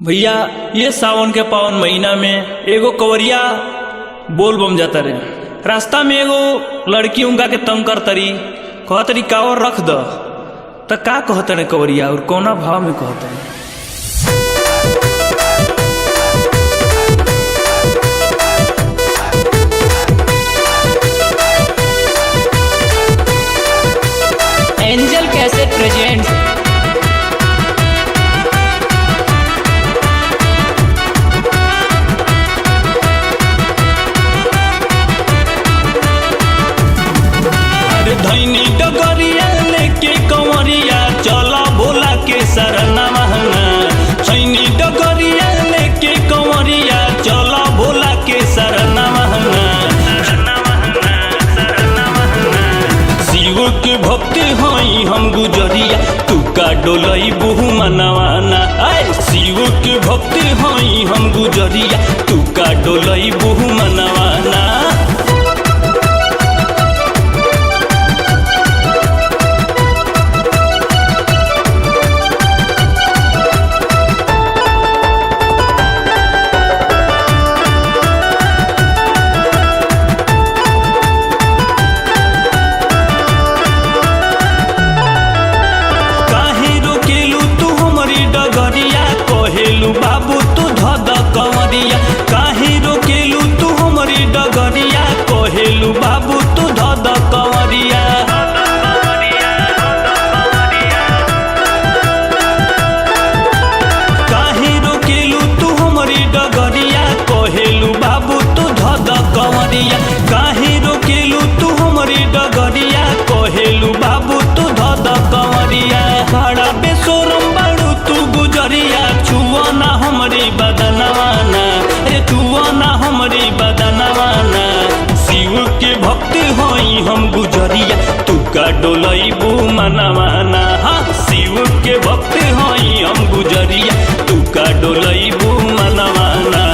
भैया ये सावन के पावन महीना में एगो कवरिया बोल बम जाता रहे। रास्ता में एगो लड़की उनका के तंग कर तरी कहतरी कावर रख द त का कहते ने कवरिया और कौना भाव में कहते हैं। एंजल कैसेट प्रेजेंट्स धैनी डगरिया लेके कंवरिया चला भोला के शरणा महना। धैनी डगरिया लेके कंवरिया चला भोला के शरणा महना। शिव के भक्ति हई हम गुजरिया तू का डोलई बहु मनवाना। शिव के भक्ति हई हम गुजरिया तू का डोलई बहु मनवाना। कहेलू बाबू तू धद कंवरिया काहे रोकेलू तू हमरी डगरिया। कहेलू बाबू तू धद कंवरिया। काहे रोकेलू तू हमरी डगरिया। कहेलू बाबू तू धद कंवरिया। काहे रोकेलू तू हमरी डगरिया। कहेलू बाबू तू धद कंवरिया। बड़ा बेशरम बाड़ू तू गुजरिया छुआना हमरी बदनवाना। रे छुआना हमरी बदनवाना। शिव के भक्ति होई हम गुजरिया तू का डोलई बू मनवाना। हाँ शिव के भक्ति होई हम गुजरिया तू का डोलई बू मनवाना।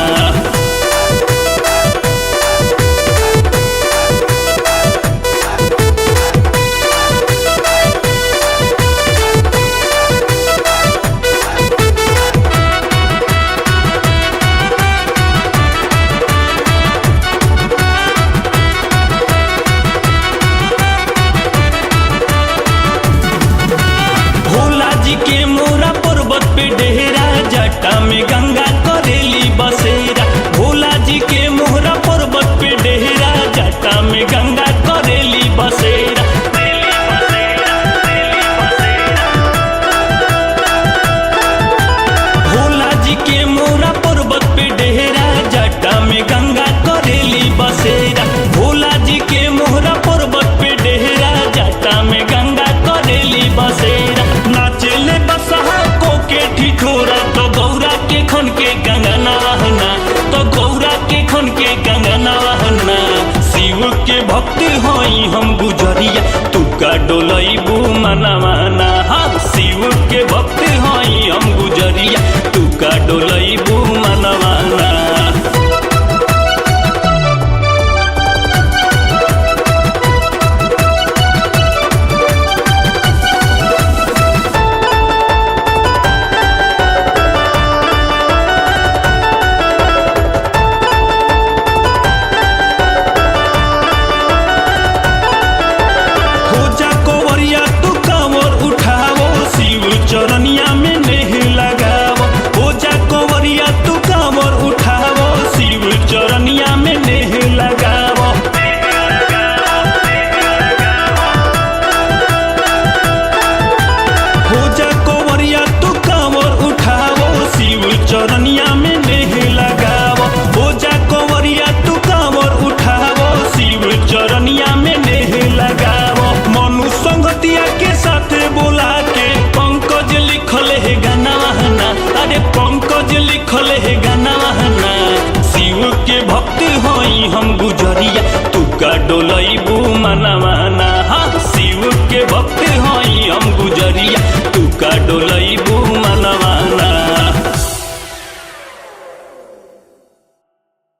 के मोरा पर्वत पे डेरा जटा में गंगा करेली बसेरा। भोला जी के मोहरा पर्वत पे डेरा जटा में गंगा करेली बसेरा। भोला जी के मोरा पर्वत पे डेरा जटा में गंगा करेली बसेरा। भोला जी के मोहरा पर्वत पे डेरा जटा में गंगा करेली बसेरा। नाचेले बसहा को के ठिठोरा तो गौरा के खन के गंगा नवहना। तो गौरा के खन के गंगा नवहना। शिव के भक्ति होई हम गुजरिया तू का डोलई बू मनवाना। हाँ शिव के भक्ति होई हम गुजरिया तू का डोलई बू मनवाना। चरनिया में नहीं लगावो हो जा कंवरिया तू कांवर उठावो। शिव चरनिया में नहीं लगावो। हो जा कंवरिया तू कांवर उठावो। शिव चरनिया में नहीं लगावो। हो जा कंवरिया तू कांवर उठावो। शिव चरनिया में नहीं लगावो। मनु संगतिया के साथ बोला के पंकज लिखल है गनवाना। अरे पंकज लिखल है गनवाना। शिव के भक्ति होई हम गुजरिया तू का डोलई बू मनवा।